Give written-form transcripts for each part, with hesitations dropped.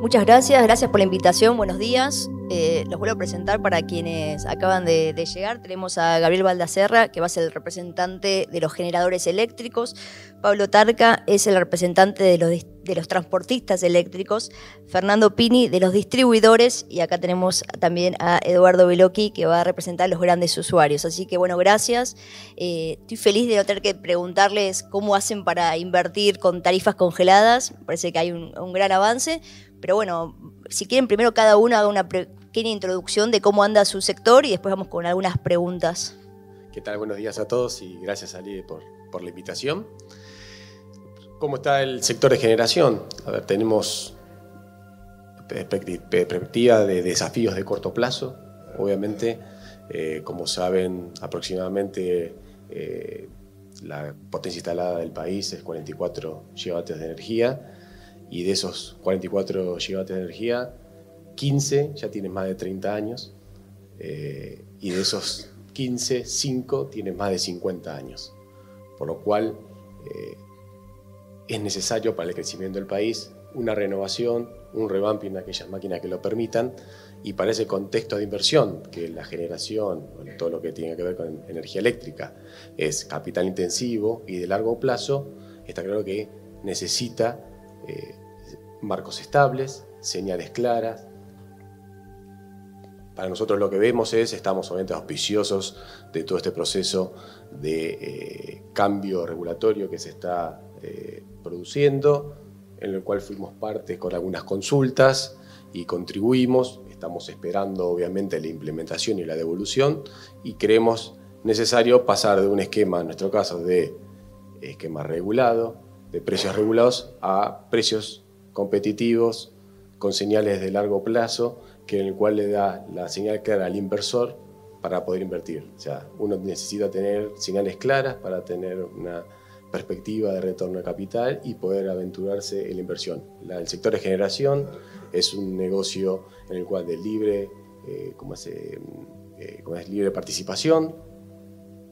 Muchas gracias, gracias por la invitación, buenos días. Los vuelvo a presentar para quienes acaban de llegar. Tenemos a Gabriel Baldacerra, que va a ser el representante de los generadores eléctricos. Pablo Tarca es el representante de los transportistas eléctricos. Fernando Pini, de los distribuidores. Y acá tenemos también a Eduardo Velocchi, que va a representar a los grandes usuarios. Así que, bueno, gracias. Estoy feliz de no tener que preguntarles cómo hacen para invertir con tarifas congeladas. Me parece que hay un gran avance. Pero bueno, si quieren, primero cada uno haga una pequeña introducción de cómo anda su sector y después vamos con algunas preguntas. ¿Qué tal? Buenos días a todos y gracias, Ali, por la invitación. ¿Cómo está el sector de generación? A ver, tenemos perspectiva de desafíos de corto plazo. Obviamente, como saben, aproximadamente la potencia instalada del país es 44 gigavatios de energía. Y de esos 44 gigavatios de energía, 15 ya tienen más de 30 años. Y de esos 15, 5 tienen más de 50 años. Por lo cual es necesario para el crecimiento del país una renovación, un revamping de aquellas máquinas que lo permitan. Y para ese contexto de inversión, que la generación, bueno, todo lo que tiene que ver con energía eléctrica, es capital intensivo y de largo plazo, está claro que necesita marcos estables, señales claras. Para nosotros lo que vemos estamos obviamente auspiciosos de todo este proceso de cambio regulatorio que se está produciendo, en el cual fuimos parte con algunas consultas y contribuimos. Estamos esperando obviamente la implementación y la devolución y creemos necesario pasar de un esquema, en nuestro caso, de esquema regulado, de precios regulados a precios competitivos con señales de largo plazo, que en el cual le da la señal clara al inversor para poder invertir. O sea, uno necesita tener señales claras para tener una perspectiva de retorno de capital y poder aventurarse en la inversión. El sector de generación es un negocio en el cual de libre, libre participación,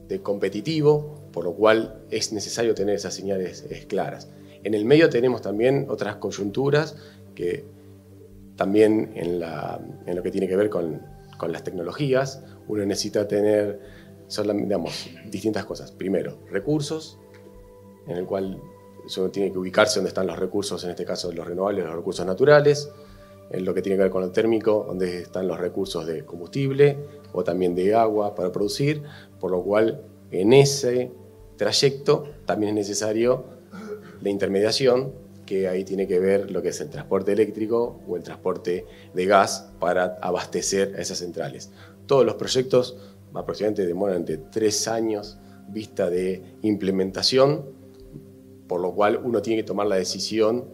de competitivo, por lo cual es necesario tener esas señales claras. En el medio tenemos también otras coyunturas que también en lo que tiene que ver con las tecnologías, uno necesita tener distintas cosas. Primero, recursos, en el cual uno tiene que ubicarse donde están los recursos, en este caso los renovables, los recursos naturales, en lo que tiene que ver con lo térmico, donde están los recursos de combustible o también de agua para producir, por lo cual en ese trayecto también es necesario la intermediación, que ahí tiene que ver lo que es el transporte eléctrico o el transporte de gas para abastecer a esas centrales. Todos los proyectos aproximadamente demoran de 3 años vista de implementación, por lo cual uno tiene que tomar la decisión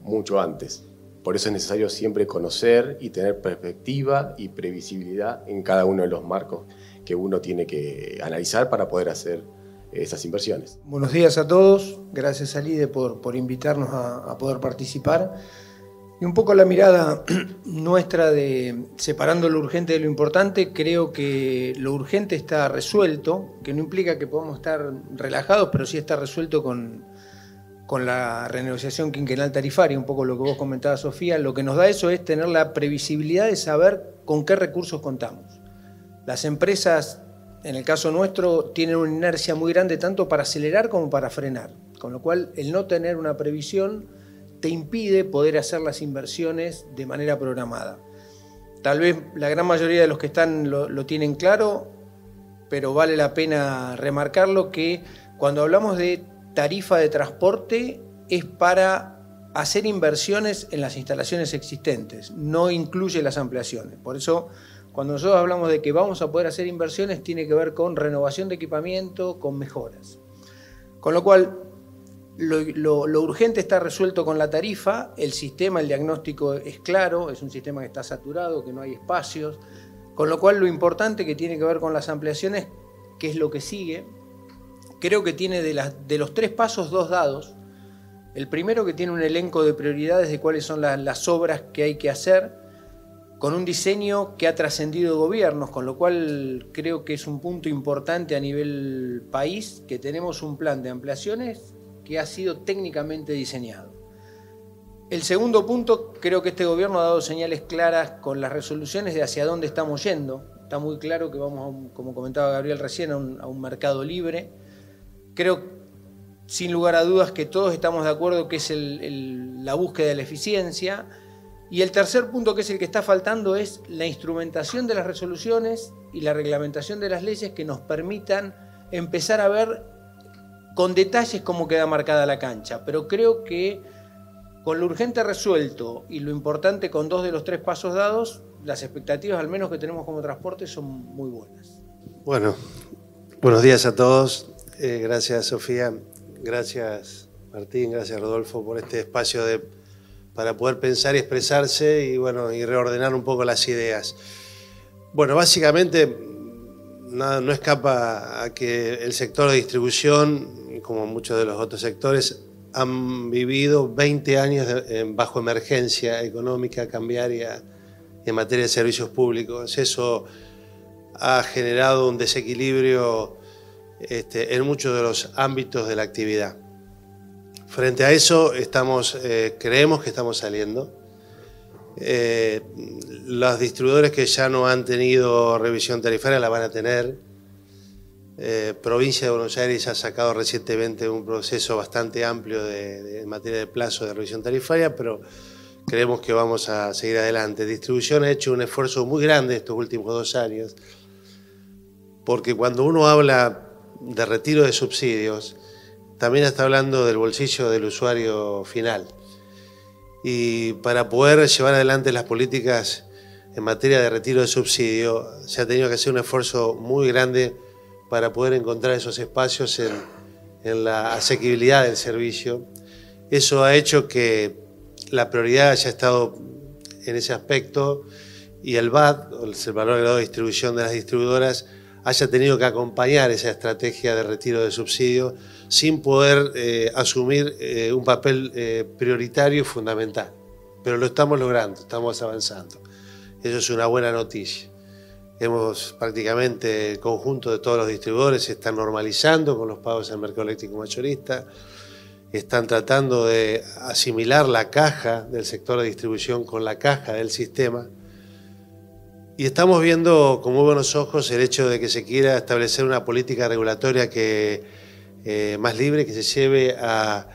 mucho antes. Por eso es necesario siempre conocer y tener perspectiva y previsibilidad en cada uno de los marcos que uno tiene que analizar para poder hacer esas inversiones. Buenos días a todos, gracias Alide por invitarnos a poder participar. Y un poco la mirada nuestra de separando lo urgente de lo importante, creo que lo urgente está resuelto, que no implica que podamos estar relajados, pero sí está resuelto con la renegociación quinquenal tarifaria, un poco lo que vos comentabas, Sofía. Lo que nos da eso es tener la previsibilidad de saber con qué recursos contamos. Las empresas, en el caso nuestro, tienen una inercia muy grande tanto para acelerar como para frenar, con lo cual el no tener una previsión te impide poder hacer las inversiones de manera programada. Tal vez la gran mayoría de los que están lo tienen claro, pero vale la pena remarcarlo que cuando hablamos de tarifa de transporte es para hacer inversiones en las instalaciones existentes, no incluye las ampliaciones. Por eso, cuando nosotros hablamos de que vamos a poder hacer inversiones, tiene que ver con renovación de equipamiento, con mejoras. Con lo cual, lo urgente está resuelto con la tarifa, el sistema, el diagnóstico es claro, es un sistema que está saturado, que no hay espacios, con lo cual lo importante que tiene que ver con las ampliaciones, que es lo que sigue, creo que tiene de los 3 pasos 2 dados. El primero, que tiene un elenco de prioridades de cuáles son las obras que hay que hacer, con un diseño que ha trascendido gobiernos, con lo cual creo que es un punto importante a nivel país, que tenemos un plan de ampliaciones que ha sido técnicamente diseñado. El segundo punto, creo que este gobierno ha dado señales claras con las resoluciones de hacia dónde estamos yendo. Está muy claro que vamos, como comentaba Gabriel recién, a un mercado libre. Creo, sin lugar a dudas, que todos estamos de acuerdo que es la búsqueda de la eficiencia. Y el tercer punto, que es el que está faltando, es la instrumentación de las resoluciones y la reglamentación de las leyes que nos permitan empezar a ver con detalles cómo queda marcada la cancha. Pero creo que con lo urgente resuelto y lo importante con 2 de los 3 pasos dados, las expectativas, al menos que tenemos como transporte, son muy buenas. Bueno, buenos días a todos. Gracias, Sofía. Gracias, Martín. Gracias, Rodolfo, por este espacio para poder pensar y expresarse y reordenar un poco las ideas. Bueno, básicamente no escapa a que el sector de distribución, como muchos de los otros sectores, han vivido 20 años bajo emergencia económica, cambiaria en materia de servicios públicos. Eso ha generado un desequilibrio en muchos de los ámbitos de la actividad. Frente a eso, creemos que estamos saliendo. Los distribuidores que ya no han tenido revisión tarifaria la van a tener. Provincia de Buenos Aires ha sacado recientemente un proceso bastante amplio en materia de plazo de revisión tarifaria, pero creemos que vamos a seguir adelante. Distribución ha hecho un esfuerzo muy grande estos últimos 2 años, porque cuando uno habla de retiro de subsidios, también está hablando del bolsillo del usuario final. Y para poder llevar adelante las políticas en materia de retiro de subsidio, se ha tenido que hacer un esfuerzo muy grande para poder encontrar esos espacios en la asequibilidad del servicio. Eso ha hecho que la prioridad haya estado en ese aspecto y el VAT, el valor agregado de distribución de las distribuidoras, haya tenido que acompañar esa estrategia de retiro de subsidio sin poder asumir un papel prioritario y fundamental. Pero lo estamos logrando, estamos avanzando. Eso es una buena noticia. Prácticamente el conjunto de todos los distribuidores se están normalizando con los pagos en el mercado eléctrico mayorista, están tratando de asimilar la caja del sector de distribución con la caja del sistema y estamos viendo con muy buenos ojos el hecho de que se quiera establecer una política regulatoria más libre, que se lleve a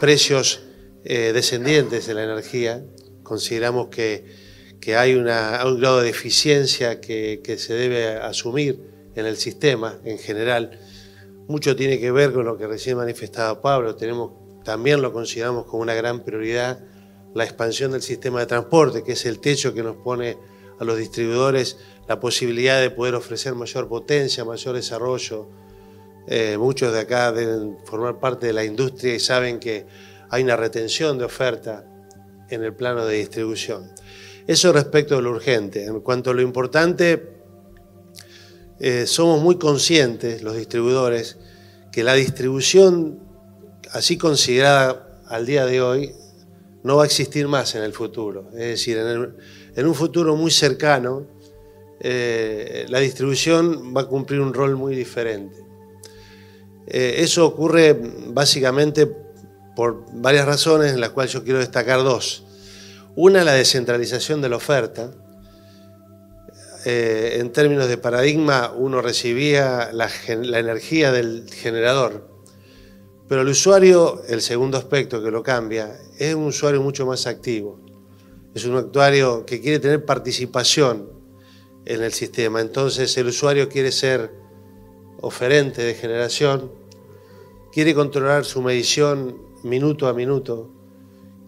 precios descendientes de la energía. Consideramos que hay un grado de eficiencia que se debe asumir en el sistema en general. Mucho tiene que ver con lo que recién manifestaba Pablo. También lo consideramos como una gran prioridad la expansión del sistema de transporte, que es el techo que nos pone a los distribuidores la posibilidad de poder ofrecer mayor potencia, mayor desarrollo. Muchos de acá deben formar parte de la industria y saben que hay una retención de oferta en el plano de distribución. Eso respecto de lo urgente. En cuanto a lo importante, somos muy conscientes, los distribuidores, que la distribución, así considerada al día de hoy, no va a existir más en el futuro. Es decir, en un futuro muy cercano, la distribución va a cumplir un rol muy diferente. Eso ocurre básicamente por varias razones, en las cuales yo quiero destacar 2. Una, la descentralización de la oferta. En términos de paradigma, uno recibía la energía del generador, pero el usuario, el segundo aspecto que lo cambia, es un usuario mucho más activo. Es un usuario que quiere tener participación en el sistema. Entonces el usuario quiere ser oferente de generación, quiere controlar su medición minuto a minuto,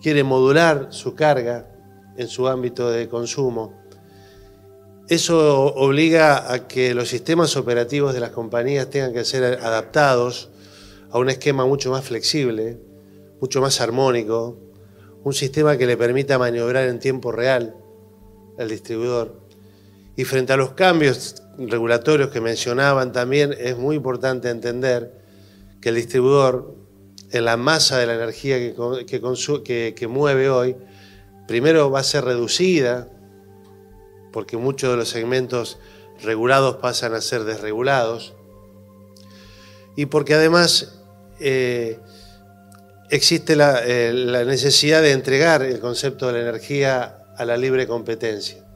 quiere modular su carga en su ámbito de consumo. Eso obliga a que los sistemas operativos de las compañías tengan que ser adaptados a un esquema mucho más flexible, mucho más armónico, un sistema que le permita maniobrar en tiempo real al distribuidor. Y frente a los cambios regulatorios que mencionaban también, es muy importante entender que el distribuidor, en la masa de la energía que mueve hoy, primero va a ser reducida, porque muchos de los segmentos regulados pasan a ser desregulados, y porque además existe la necesidad de entregar el concepto de la energía a la libre competencia.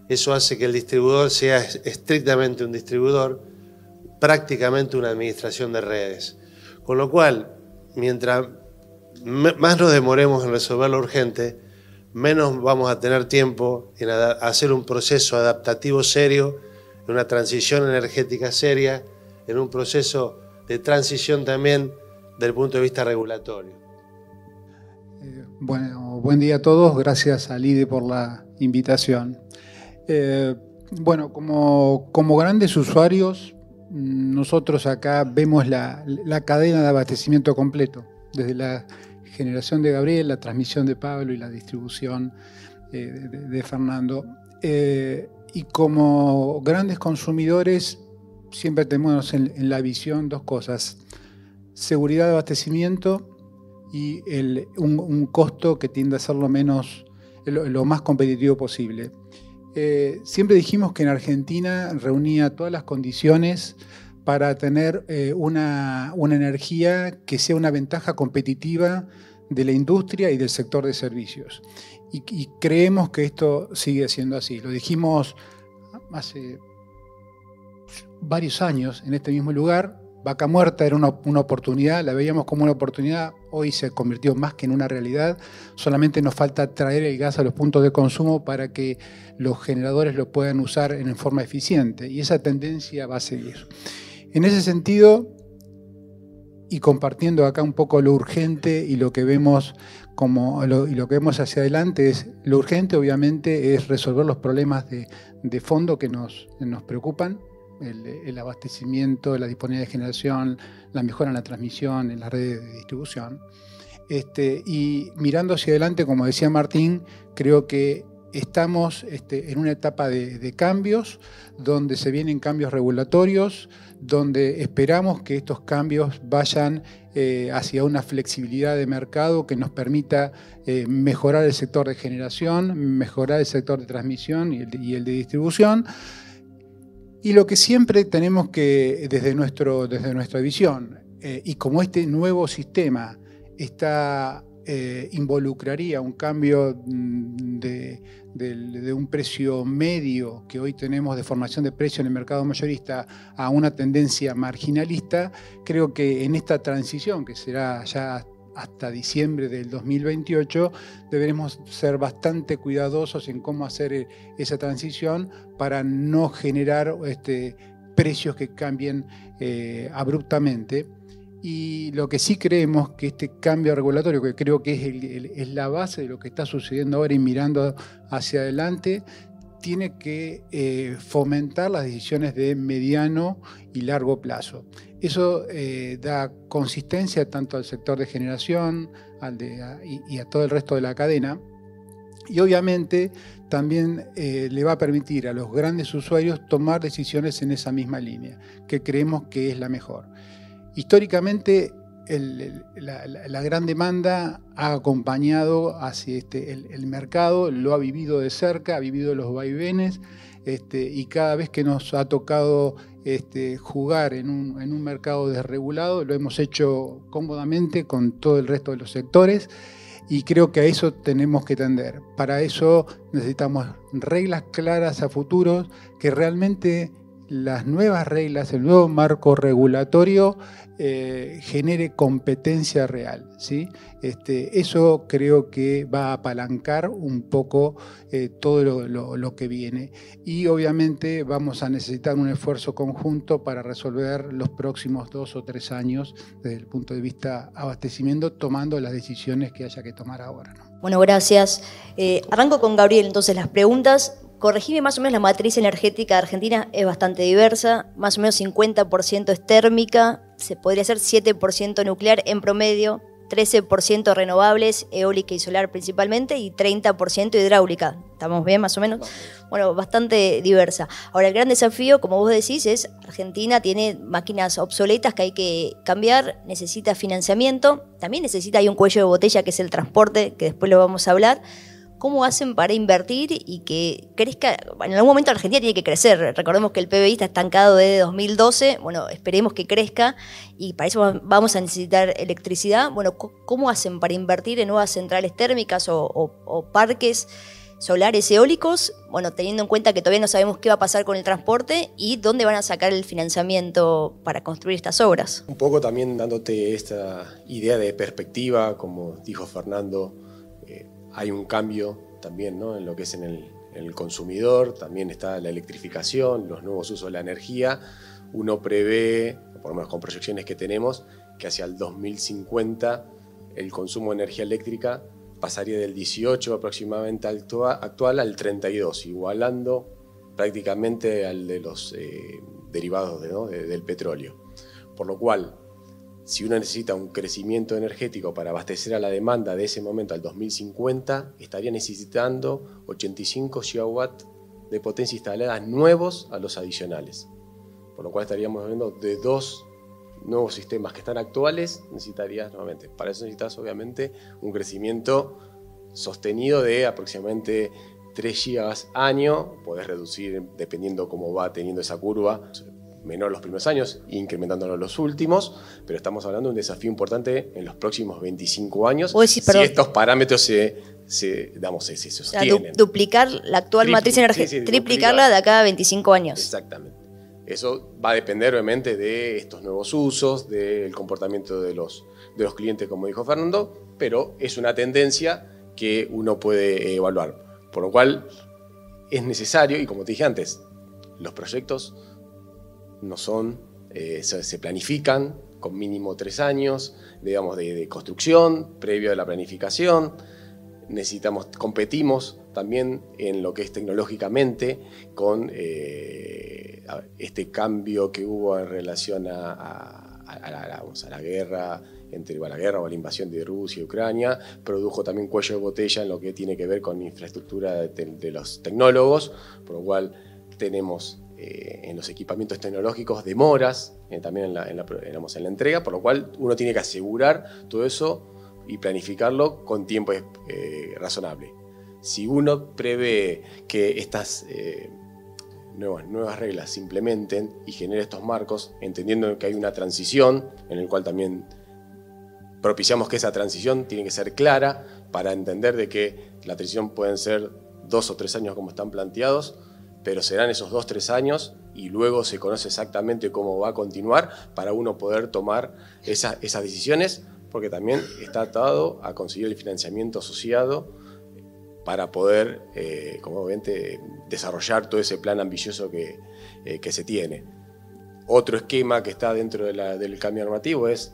Eso hace que el distribuidor sea estrictamente un distribuidor, prácticamente una administración de redes. Con lo cual, mientras más nos demoremos en resolver lo urgente, menos vamos a tener tiempo en hacer un proceso adaptativo serio, en una transición energética seria, en un proceso de transición también desde el punto de vista regulatorio. Bueno, buen día a todos, gracias a Lide por la invitación. Bueno, como grandes usuarios, nosotros acá vemos la cadena de abastecimiento completo, desde la generación de Gabriel, la transmisión de Pablo y la distribución de Fernando. Y como grandes consumidores, siempre tenemos en la visión dos cosas: seguridad de abastecimiento y un costo que tiende a ser lo más competitivo posible. Siempre dijimos que en Argentina reunía todas las condiciones para tener una energía que sea una ventaja competitiva de la industria y del sector de servicios. Y creemos que esto sigue siendo así. Lo dijimos hace varios años en este mismo lugar. Vaca Muerta era una oportunidad, la veíamos como una oportunidad, hoy se convirtió más que en una realidad. Solamente nos falta traer el gas a los puntos de consumo para que los generadores lo puedan usar en forma eficiente, y esa tendencia va a seguir. En ese sentido, y compartiendo acá un poco lo urgente y lo que vemos lo que vemos hacia adelante, es lo urgente obviamente es resolver los problemas de fondo que nos preocupan: el abastecimiento, la disponibilidad de generación, la mejora en la transmisión, en las redes de distribución. Y mirando hacia adelante, como decía Martín, creo que estamos en una etapa de cambios, donde se vienen cambios regulatorios, donde esperamos que estos cambios vayan hacia una flexibilidad de mercado que nos permita mejorar el sector de generación, mejorar el sector de transmisión y el de distribución. Y lo que siempre tenemos que, desde nuestra visión, y como este nuevo sistema involucraría un cambio de un precio medio que hoy tenemos de formación de precio en el mercado mayorista a una tendencia marginalista, creo que en esta transición, que será ya hasta diciembre del 2028, deberemos ser bastante cuidadosos en cómo hacer esa transición para no generar precios que cambien abruptamente. Y lo que sí creemos que este cambio regulatorio, que creo que es la base de lo que está sucediendo ahora y mirando hacia adelante, tiene que fomentar las decisiones de mediano y largo plazo. Eso da consistencia tanto al sector de generación y a todo el resto de la cadena. Y obviamente también le va a permitir a los grandes usuarios tomar decisiones en esa misma línea, que creemos que es la mejor. Históricamente, la gran demanda ha acompañado hacia el mercado, lo ha vivido de cerca, ha vivido los vaivenes, y cada vez que nos ha tocado jugar en un mercado desregulado, lo hemos hecho cómodamente con todo el resto de los sectores, y creo que a eso tenemos que tender. Para eso necesitamos reglas claras a futuro, que realmente las nuevas reglas, el nuevo marco regulatorio genere competencia real, ¿sí? Eso creo que va a apalancar un poco todo lo que viene, y obviamente vamos a necesitar un esfuerzo conjunto para resolver los próximos 2 o 3 años desde el punto de vista abastecimiento, tomando las decisiones que haya que tomar ahora, ¿no? Bueno, gracias. Arranco con Gabriel, entonces las preguntas. Corregime, más o menos la matriz energética de Argentina es bastante diversa, más o menos 50% es térmica, se podría ser 7% nuclear en promedio, 13% renovables, eólica y solar principalmente, y 30% hidráulica. ¿Estamos bien más o menos? Bueno, bastante diversa. Ahora, el gran desafío, como vos decís, es Argentina tiene máquinas obsoletas que hay que cambiar, necesita financiamiento, también necesita ahí un cuello de botella que es el transporte, que después lo vamos a hablar. ¿cómo hacen para invertir y que crezca? En algún momento Argentina tiene que crecer. Recordemos que el PBI está estancado desde 2012. Bueno, esperemos que crezca y para eso vamos a necesitar electricidad. Bueno, ¿cómo hacen para invertir en nuevas centrales térmicas o parques solares eólicos? Bueno, teniendo en cuenta que todavía no sabemos qué va a pasar con el transporte y dónde van a sacar el financiamiento para construir estas obras. Un poco también dándote esta idea de perspectiva, como dijo Fernando, hay un cambio también, ¿no?, en lo que es en el consumidor, también está la electrificación, los nuevos usos de la energía. Uno prevé, por lo menos con proyecciones que tenemos, que hacia el 2050 el consumo de energía eléctrica pasaría del 18 aproximadamente actual al 32, igualando prácticamente al de los derivados del petróleo. Por lo cual, si uno necesita un crecimiento energético para abastecer a la demanda de ese momento al 2050, estaría necesitando 85 gigawatts de potencia instalada nuevos a los adicionales. Por lo cual estaríamos hablando de 2 nuevos sistemas que están actuales. Necesitarías nuevamente, para eso necesitas obviamente un crecimiento sostenido de aproximadamente 3 gigas año. Podés reducir dependiendo cómo va teniendo esa curva, menor los primeros años, incrementándolo los últimos, pero estamos hablando de un desafío importante en los próximos 25 años. Si estos parámetros se sostienen. O sea, duplicar la actual matriz energética, triplicarla de acá a 25 años. Exactamente. Eso va a depender obviamente de estos nuevos usos, del comportamiento de los clientes, como dijo Fernando, pero es una tendencia que uno puede evaluar. Por lo cual es necesario, y como te dije antes, los proyectos no son, se planifican con mínimo 3 años, digamos, de construcción, previo a la planificación. Competimos también en lo que es tecnológicamente con este cambio que hubo en relación a la guerra, la guerra o la invasión de Rusia y Ucrania, produjo también cuello de botella en lo que tiene que ver con infraestructura de los tecnólogos, por lo cual tenemos en los equipamientos tecnológicos demoras también en la entrega, por lo cual uno tiene que asegurar todo eso y planificarlo con tiempo razonable. Si uno prevé que estas nuevas reglas se implementen y genere estos marcos, entendiendo que hay una transición en el cual también propiciamos que esa transición tiene que ser clara para entender de que la transición pueden ser 2 o 3 años como están planteados, pero serán esos 2 o 3 años y luego se conoce exactamente cómo va a continuar para uno poder tomar esas decisiones, porque también está atado a conseguir el financiamiento asociado para poder, como obviamente, desarrollar todo ese plan ambicioso que se tiene. Otro esquema que está dentro del cambio normativo es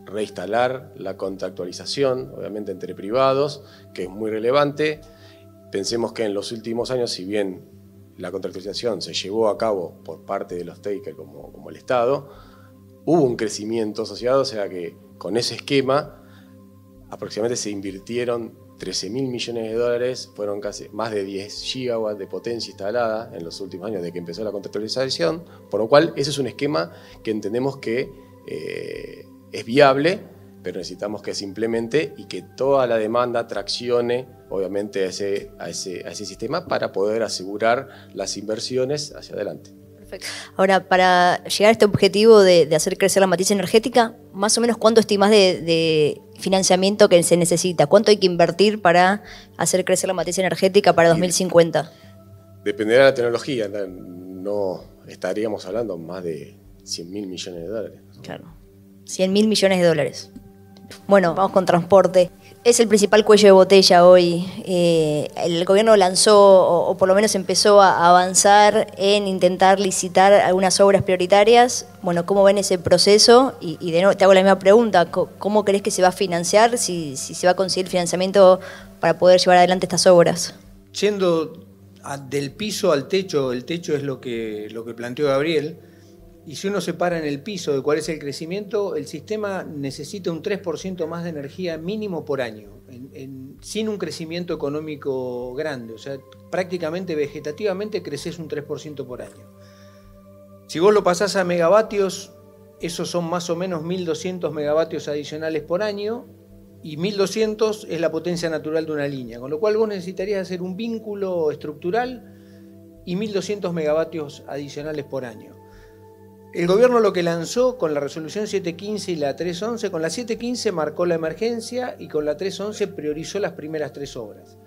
reinstalar la contractualización, obviamente entre privados, que es muy relevante. Pensemos que en los últimos años, si bien la contractualización se llevó a cabo por parte de los takers como el Estado, hubo un crecimiento asociado, o sea que con ese esquema aproximadamente se invirtieron 13.000 millones de dólares, fueron casi más de 10 gigawatts de potencia instalada en los últimos años de que empezó la contractualización, por lo cual ese es un esquema que entendemos que es viable, pero necesitamos que se implemente y que toda la demanda traccione obviamente a ese sistema para poder asegurar las inversiones hacia adelante. Perfecto. Ahora, para llegar a este objetivo de hacer crecer la matriz energética, más o menos ¿cuánto estimás de financiamiento que se necesita? ¿Cuánto hay que invertir para hacer crecer la matriz energética para 2050? Dependerá de la tecnología, no estaríamos hablando más de 100.000 millones de dólares. Claro, 100.000 millones de dólares. Bueno, vamos con transporte. Es el principal cuello de botella hoy. El gobierno lanzó, o por lo menos empezó a avanzar en intentar licitar algunas obras prioritarias. Bueno, ¿cómo ven ese proceso? Y de nuevo te hago la misma pregunta. ¿Cómo crees que se va a financiar? Si se va a conseguir financiamiento para poder llevar adelante estas obras. Yendo del piso al techo, el techo es lo que planteó Gabriel. Y si uno se para en el piso de cuál es el crecimiento, el sistema necesita un 3% más de energía mínimo por año, sin un crecimiento económico grande. O sea, prácticamente vegetativamente creces un 3% por año. Si vos lo pasás a megavatios, esos son más o menos 1.200 megavatios adicionales por año, y 1200 es la potencia natural de una línea, con lo cual vos necesitarías hacer un vínculo estructural y 1200 megavatios adicionales por año. El gobierno lo que lanzó con la resolución 715 y la 311, con la 715 marcó la emergencia y con la 311 priorizó las primeras 3 obras.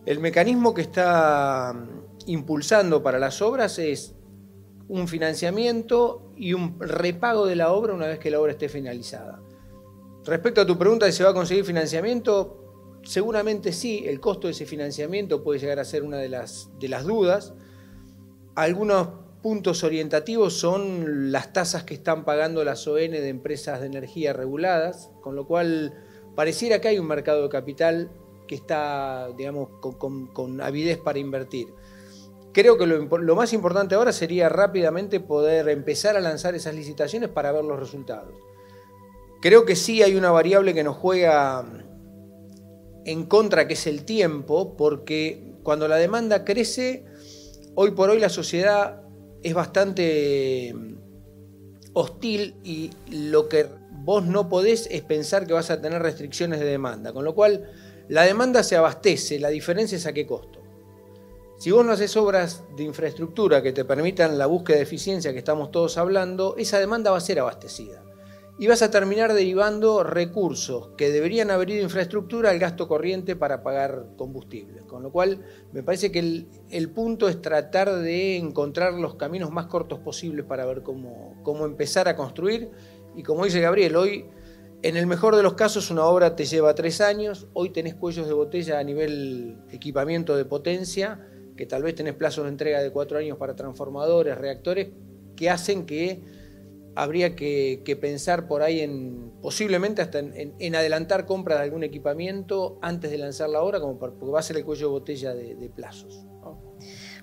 El mecanismo que está impulsando para las obras es un financiamiento y un repago de la obra una vez que la obra esté finalizada. Respecto a tu pregunta de si se va a conseguir financiamiento, seguramente sí, el costo de ese financiamiento puede llegar a ser una de las dudas. Algunos puntos orientativos son las tasas que están pagando las ON de empresas de energía reguladas, con lo cual pareciera que hay un mercado de capital que está, digamos, con avidez para invertir. Creo que lo más importante ahora sería rápidamente poder empezar a lanzar esas licitaciones para ver los resultados. Creo que sí hay una variable que nos juega en contra, que es el tiempo, porque cuando la demanda crece, hoy por hoy la sociedad es bastante hostil y lo que vos no podés es pensar que vas a tener restricciones de demanda, con lo cual la demanda se abastece, la diferencia es a qué costo. Si vos no haces obras de infraestructura que te permitan la búsqueda de eficiencia que estamos todos hablando, esa demanda va a ser abastecida. Y vas a terminar derivando recursos que deberían haber ido a infraestructura al gasto corriente para pagar combustible. Con lo cual, me parece que el punto es tratar de encontrar los caminos más cortos posibles para ver cómo empezar a construir. Y como dice Gabriel, hoy, en el mejor de los casos, una obra te lleva 3 años. Hoy tenés cuellos de botella a nivel equipamiento de potencia, que tal vez tenés plazos de entrega de 4 años para transformadores, reactores, que hacen que habría que pensar por ahí posiblemente hasta en adelantar compra de algún equipamiento antes de lanzar la obra, porque va a ser el cuello de botella de plazos.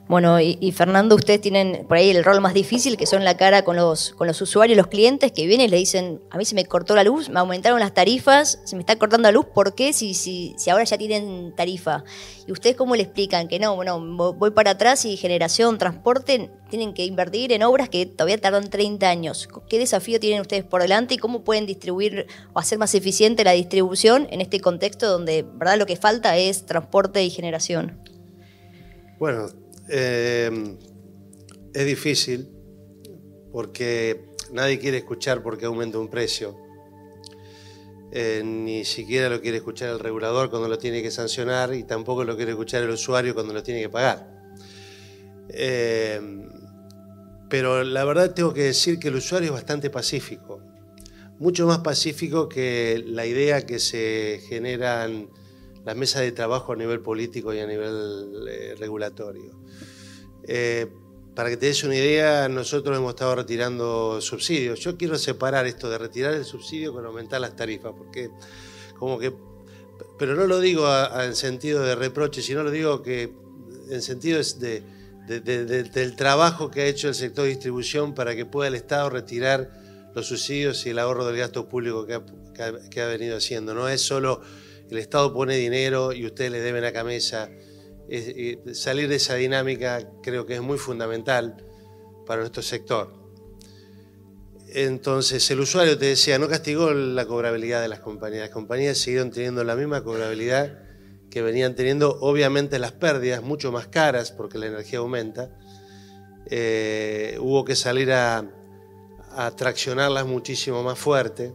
Bueno, y Fernando, ustedes tienen por ahí el rol más difícil, que son la cara con los usuarios, los clientes que vienen y le dicen: a mí se me cortó la luz, me aumentaron las tarifas, se me está cortando la luz, ¿por qué? Si ahora ya tienen tarifa. ¿Y ustedes cómo le explican que no? Bueno, voy para atrás y generación, transporte, tienen que invertir en obras que todavía tardan 30 años. ¿Qué desafío tienen ustedes por delante y cómo pueden distribuir o hacer más eficiente la distribución en este contexto donde, verdad, lo que falta es transporte y generación? Bueno, es difícil porque nadie quiere escuchar porque aumenta un precio. Ni siquiera lo quiere escuchar el regulador cuando lo tiene que sancionar y tampoco lo quiere escuchar el usuario cuando lo tiene que pagar. Pero la verdad tengo que decir que el usuario es bastante pacífico, mucho más pacífico que la idea que se generan las mesas de trabajo a nivel político y a nivel regulatorio. Para que te des una idea, nosotros hemos estado retirando subsidios. Yo quiero separar esto de retirar el subsidio con aumentar las tarifas, porque pero no lo digo en sentido de reproche, sino lo digo que en sentido del trabajo que ha hecho el sector de distribución para que pueda el Estado retirar los subsidios y el ahorro del gasto público que ha venido haciendo. No es solo el Estado pone dinero y ustedes le deben a Camesa. Salir de esa dinámica creo que es muy fundamental para nuestro sector. Entonces el usuario, te decía, no castigó la cobrabilidad de las compañías siguieron teniendo la misma cobrabilidad que venían teniendo, obviamente las pérdidas mucho más caras porque la energía aumenta. Hubo que salir a traccionarlas muchísimo más fuerte,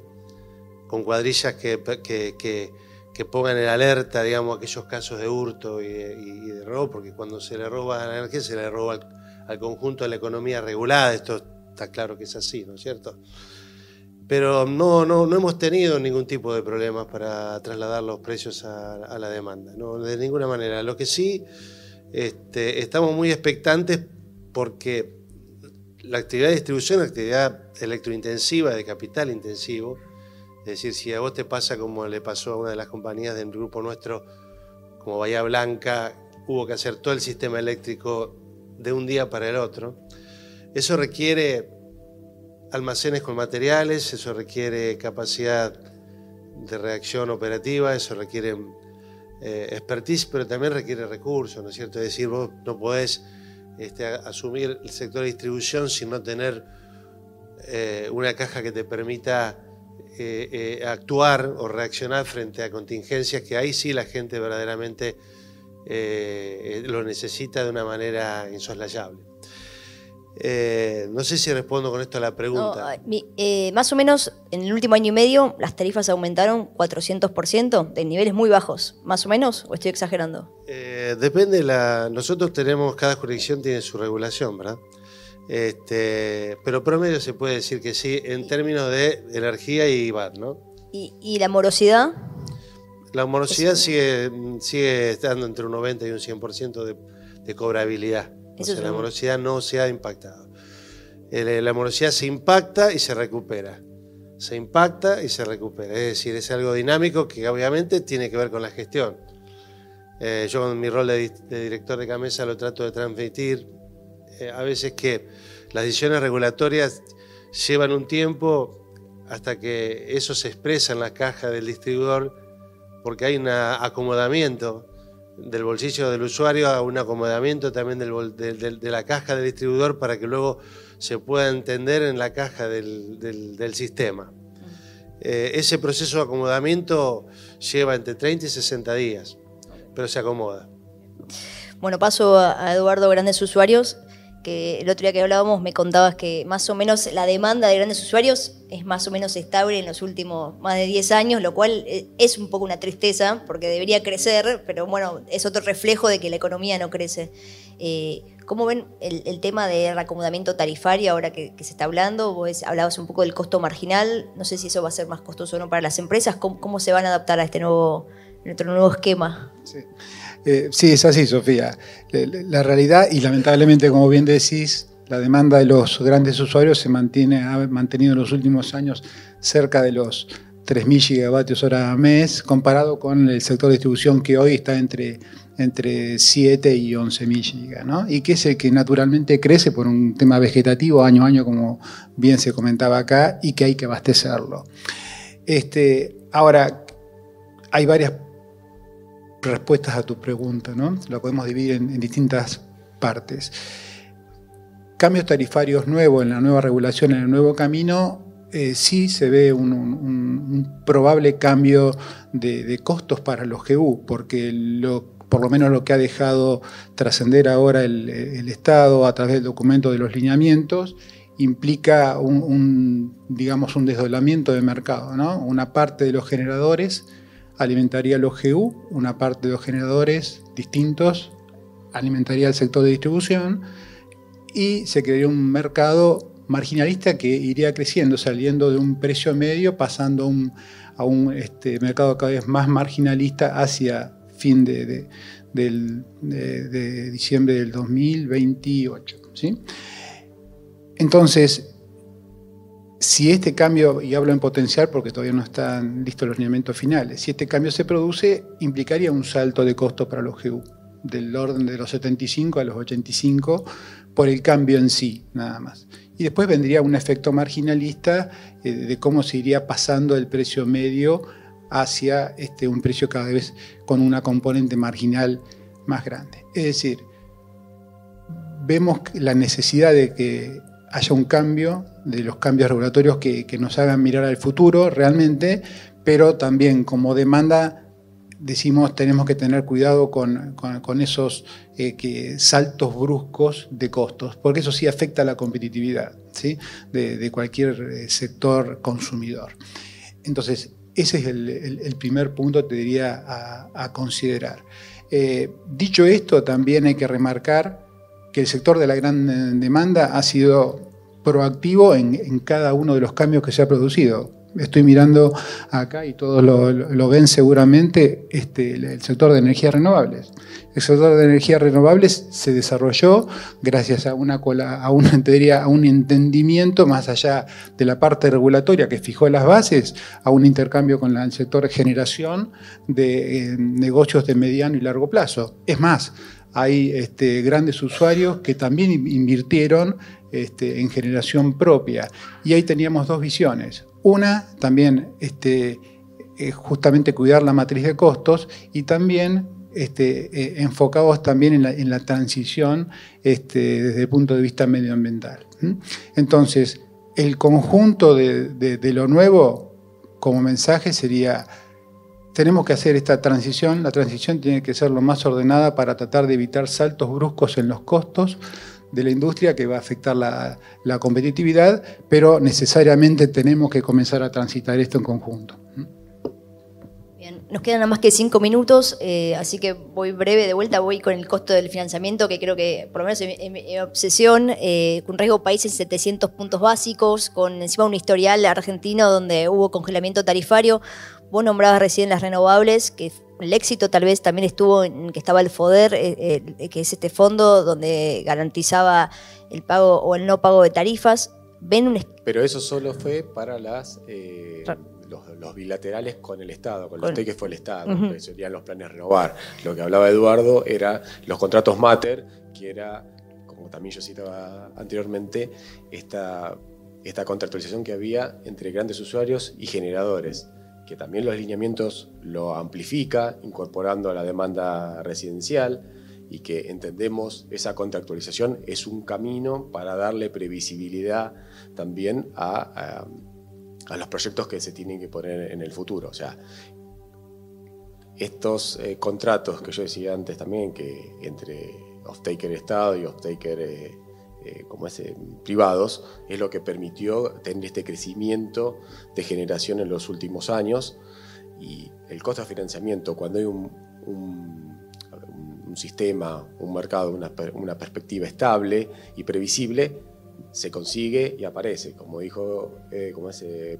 con cuadrillas que pongan en alerta, digamos, aquellos casos de hurto y de robo, porque cuando se le roba la energía se le roba al conjunto de la economía regulada. Esto está claro que es así, ¿no es cierto? Pero no hemos tenido ningún tipo de problemas para trasladar los precios a la demanda, no, de ninguna manera. Lo que sí, estamos muy expectantes porque la actividad de distribución es una actividad electrointensiva, de capital intensivo. Es decir, si a vos te pasa como le pasó a una de las compañías del grupo nuestro, como Bahía Blanca, hubo que hacer todo el sistema eléctrico de un día para el otro. Eso requiere almacenes con materiales, eso requiere capacidad de reacción operativa, eso requiere expertise, pero también requiere recursos, ¿no es cierto? Es decir, vos no podés asumir el sector de distribución sin no tener una caja que te permita actuar o reaccionar frente a contingencias que ahí sí la gente verdaderamente lo necesita de una manera insoslayable. No sé si respondo con esto a la pregunta. No, más o menos en el último año y medio las tarifas aumentaron 400% de niveles muy bajos, más o menos, ¿o estoy exagerando? Depende, nosotros tenemos, cada jurisdicción tiene su regulación, ¿verdad? Pero promedio se puede decir que sí, en términos de energía y IVAT, ¿no? ¿Y la morosidad? La morosidad sigue estando entre un 90 y un 100% de cobrabilidad. O sea, la morosidad no se ha impactado. La morosidad se impacta y se recupera. Se impacta y se recupera. Es decir, es algo dinámico que obviamente tiene que ver con la gestión. Yo con mi rol de director de CAMESA lo trato de transmitir. A veces que las decisiones regulatorias llevan un tiempo hasta que eso se expresa en la caja del distribuidor, porque hay un acomodamiento del bolsillo del usuario a un acomodamiento también de la caja del distribuidor para que luego se pueda entender en la caja del sistema. Ese proceso de acomodamiento lleva entre 30 y 60 días, pero se acomoda. Bueno, paso a Eduardo, grandes usuarios, que el otro día que hablábamos me contabas que más o menos la demanda de grandes usuarios es más o menos estable en los últimos más de 10 años, lo cual es un poco una tristeza porque debería crecer, pero bueno, es otro reflejo de que la economía no crece. ¿Cómo ven el tema de reacomodamiento tarifario ahora que se está hablando? Vos hablabas un poco del costo marginal, no sé si eso va a ser más costoso o no para las empresas. ¿Cómo se van a adaptar a nuestro nuevo esquema? Sí. Sí, es así, Sofía. La realidad, y lamentablemente, como bien decís, la demanda de los grandes usuarios ha mantenido en los últimos años cerca de los 3.000 gigavatios hora mes, comparado con el sector de distribución que hoy está entre 7 y 11.000 gigas, ¿no? Y que es el que naturalmente crece por un tema vegetativo año a año, como bien se comentaba acá, y que hay que abastecerlo. Ahora, hay varias respuestas a tu pregunta, ¿no? Lo podemos dividir en distintas partes. Cambios tarifarios nuevos en la nueva regulación, en el nuevo camino, sí se ve un probable cambio de costos para los GU, porque por lo menos lo que ha dejado trascender ahora el Estado a través del documento de los lineamientos implica digamos, un desdoblamiento de mercado, ¿no? Una parte de los generadores alimentaría los GU, una parte de los generadores distintos alimentaría el sector de distribución y se crearía un mercado marginalista que iría creciendo, saliendo de un precio medio, pasando a un mercado cada vez más marginalista hacia fin de diciembre del 2028. ¿Sí? Entonces, si este cambio, y hablo en potencial porque todavía no están listos los lineamientos finales, si este cambio se produce, implicaría un salto de costo para los GU, del orden de los 75 a los 85, por el cambio en sí, nada más. Y después vendría un efecto marginalista de cómo se iría pasando el precio medio hacia un precio cada vez con una componente marginal más grande. Es decir, vemos la necesidad de que haya un cambio, de los cambios regulatorios que nos hagan mirar al futuro realmente, pero también como demanda decimos tenemos que tener cuidado con esos saltos bruscos de costos, porque eso sí afecta a la competitividad, ¿sí? de cualquier sector consumidor. Entonces, ese es el primer punto, te diría, a considerar. Dicho esto, también hay que remarcar que el sector de la gran demanda ha sido proactivo en cada uno de los cambios que se ha producido. Estoy mirando acá y todos lo ven seguramente, el sector de energías renovables. El sector de energías renovables se desarrolló gracias a un entendimiento más allá de la parte regulatoria que fijó las bases, a un intercambio con el sector de generación de negocios de mediano y largo plazo. Es más, hay grandes usuarios que también invirtieron en generación propia. Y ahí teníamos dos visiones. Una, también justamente cuidar la matriz de costos y también enfocados también en la transición desde el punto de vista medioambiental. Entonces, el conjunto de lo nuevo como mensaje sería, tenemos que hacer esta transición, la transición tiene que ser lo más ordenada para tratar de evitar saltos bruscos en los costos de la industria que va a afectar la competitividad, pero necesariamente tenemos que comenzar a transitar esto en conjunto. Bien, nos quedan nada más que 5 minutos, así que voy breve de vuelta, voy con el costo del financiamiento, que creo que, por lo menos en mi obsesión, con riesgo país en 700 puntos básicos, con encima un historial argentino donde hubo congelamiento tarifario. Vos nombrabas recién las renovables, que el éxito tal vez también estuvo en que estaba el FODER, que es este fondo donde garantizaba el pago o el no pago de tarifas. Pero eso solo fue para los bilaterales con el Estado, con los que fue el Estado, que serían los planes renovar. Lo que hablaba Eduardo era los contratos Mater, que era, como también yo citaba anteriormente, esta contractualización que había entre grandes usuarios y generadores, que también los lineamientos lo amplifica, incorporando a la demanda residencial, y que entendemos esa contractualización es un camino para darle previsibilidad también a los proyectos que se tienen que poner en el futuro. O sea, estos contratos que yo decía antes también, que entre off-taker Estado y off-taker privados, es lo que permitió tener este crecimiento de generación en los últimos años. Y el costo de financiamiento, cuando hay un sistema, un mercado, una perspectiva estable y previsible, se consigue y aparece. Como dijo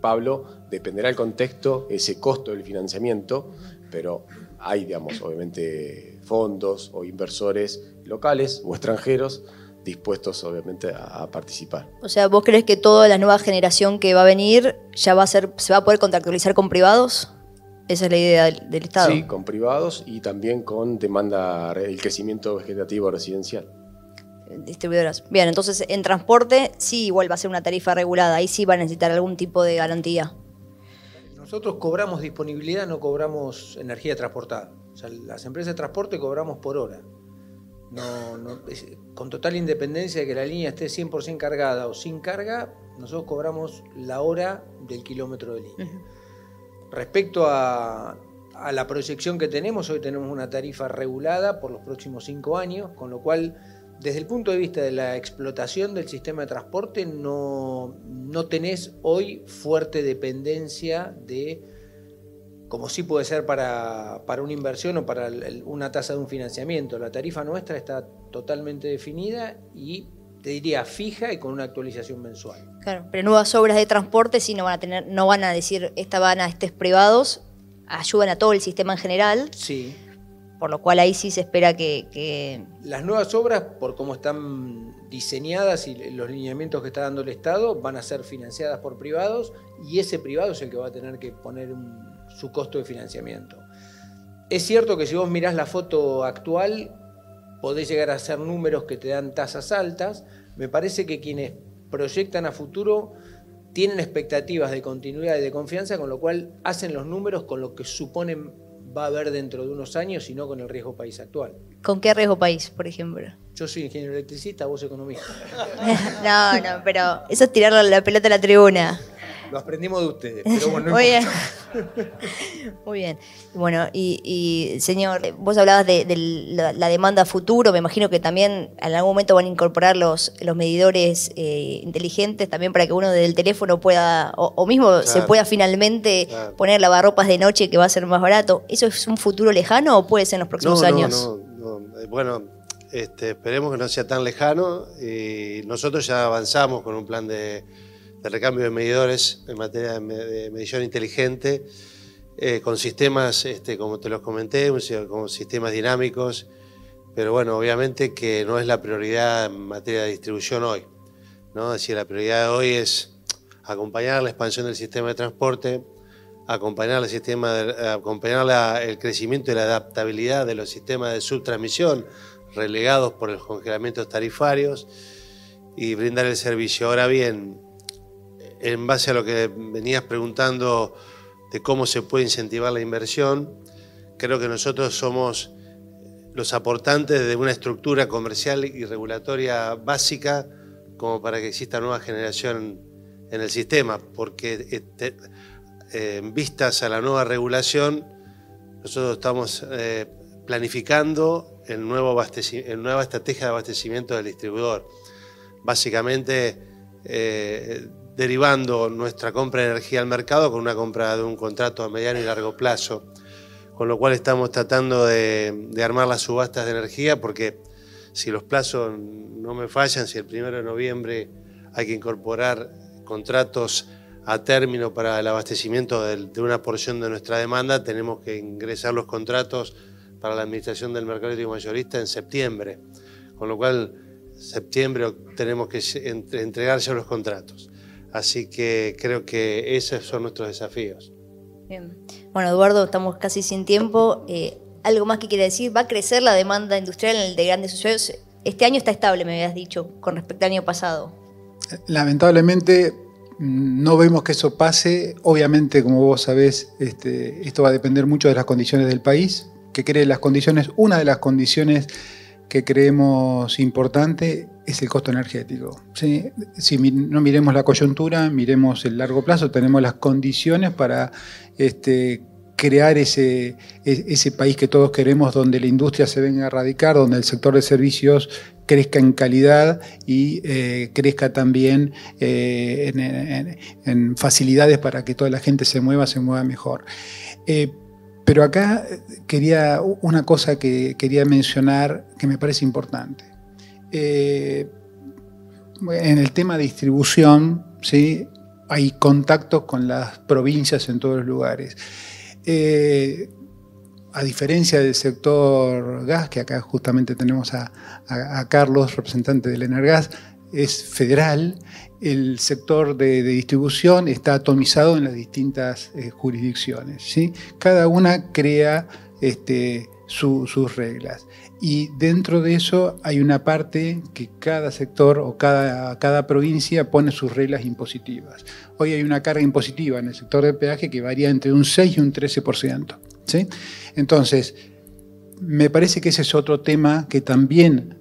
Pablo, dependerá del contexto, ese costo del financiamiento, pero hay, digamos, obviamente fondos o inversores locales o extranjeros dispuestos, obviamente, a participar. O sea, ¿vos crees que toda la nueva generación que va a venir se va a poder contractualizar con privados? Esa es la idea del Estado. Sí, con privados y también con demanda, el crecimiento vegetativo residencial. Distribuidoras. Bien, entonces en transporte sí igual va a ser una tarifa regulada, ahí sí va a necesitar algún tipo de garantía. Nosotros cobramos disponibilidad, no cobramos energía transportada. O sea, las empresas de transporte cobramos por hora. Con total independencia de que la línea esté 100% cargada o sin carga, nosotros cobramos la hora del kilómetro de línea. Respecto a la proyección que tenemos, hoy tenemos una tarifa regulada por los próximos 5 años, con lo cual, desde el punto de vista de la explotación del sistema de transporte, no tenés hoy fuerte dependencia de, como sí puede ser para una inversión o para una tasa de un financiamiento. La tarifa nuestra está totalmente definida y, te diría, fija y con una actualización mensual. Claro, pero nuevas obras de transporte sí no van a decir, esta van a estos privados, ayudan a todo el sistema en general. Sí. Por lo cual ahí sí se espera que... Las nuevas obras, por cómo están diseñadas y los lineamientos que está dando el Estado, van a ser financiadas por privados y ese privado es el que va a tener que poner su costo de financiamiento. Es cierto que si vos mirás la foto actual, podés llegar a hacer números que te dan tasas altas. Me parece que quienes proyectan a futuro tienen expectativas de continuidad y de confianza, con lo cual hacen los números con lo que suponen va a haber dentro de unos años y no con el riesgo país actual. ¿Con qué riesgo país, por ejemplo? Yo soy ingeniero electricista, vos economista. No, pero eso es tirar la pelota a la tribuna. Lo aprendimos de ustedes, pero bueno, no Muy bien. importa. Muy bien. Bueno, y señor, vos hablabas de la demanda a futuro. Me imagino que también en algún momento van a incorporar los medidores inteligentes también para que uno desde el teléfono pueda, o mismo Claro. se pueda finalmente Claro. poner lavarropas de noche, que va a ser más barato. ¿Eso es un futuro lejano o puede ser en los próximos años? No. Bueno, esperemos que no sea tan lejano. Nosotros ya avanzamos con un plan de recambio de medidores en materia de medición inteligente, con sistemas, como te los comenté, con sistemas dinámicos, pero bueno, obviamente que no es la prioridad en materia de distribución hoy, ¿no? Es decir, la prioridad de hoy es acompañar la expansión del sistema de transporte, acompañar el crecimiento y la adaptabilidad de los sistemas de subtransmisión relegados por los congelamientos tarifarios y brindar el servicio. Ahora bien, en base a lo que venías preguntando de cómo se puede incentivar la inversión, creo que nosotros somos los aportantes de una estructura comercial y regulatoria básica como para que exista nueva generación en el sistema, porque en vistas a la nueva regulación, nosotros estamos planificando el nueva estrategia de abastecimiento del distribuidor. Básicamente, derivando nuestra compra de energía al mercado con una compra de un contrato a mediano y largo plazo, con lo cual estamos tratando de armar las subastas de energía, porque si los plazos no me fallan, si el 1 de noviembre hay que incorporar contratos a término para el abastecimiento de una porción de nuestra demanda, tenemos que ingresar los contratos para la administración del mercado eléctrico mayorista en septiembre, con lo cual en septiembre tenemos que entregar ya los contratos. Así que creo que esos son nuestros desafíos. Bien. Bueno, Eduardo, estamos casi sin tiempo. ¿Algo más que quiere decir? ¿Va a crecer la demanda industrial en el de grandes usuarios? Este año está estable, me habías dicho, con respecto al año pasado. Lamentablemente no vemos que eso pase. Obviamente, como vos sabés, esto va a depender mucho de las condiciones del país, que cree las condiciones. Una de las condiciones que creemos importante es el costo energético, ¿sí? Si no miremos la coyuntura, miremos el largo plazo, tenemos las condiciones para crear ese país que todos queremos, donde la industria se venga a radicar, donde el sector de servicios crezca en calidad y crezca también en facilidades para que toda la gente se mueva mejor. Pero acá una cosa que quería mencionar que me parece importante. En el tema de distribución, ¿sí? Hay contactos con las provincias en todos los lugares. A diferencia del sector gas, que acá justamente tenemos a Carlos, representante del Energas, es federal. El sector de distribución está atomizado en las distintas jurisdicciones, ¿sí? Cada una crea sus reglas. Y dentro de eso hay una parte que cada sector o cada provincia pone sus reglas impositivas. Hoy hay una carga impositiva en el sector de peaje que varía entre un 6 y un 13%. ¿Sí? Entonces, me parece que ese es otro tema que también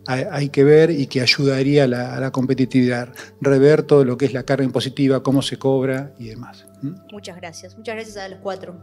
hay que ver y que ayudaría a la competitividad, rever todo lo que es la carga impositiva, cómo se cobra y demás. Muchas gracias a los 4.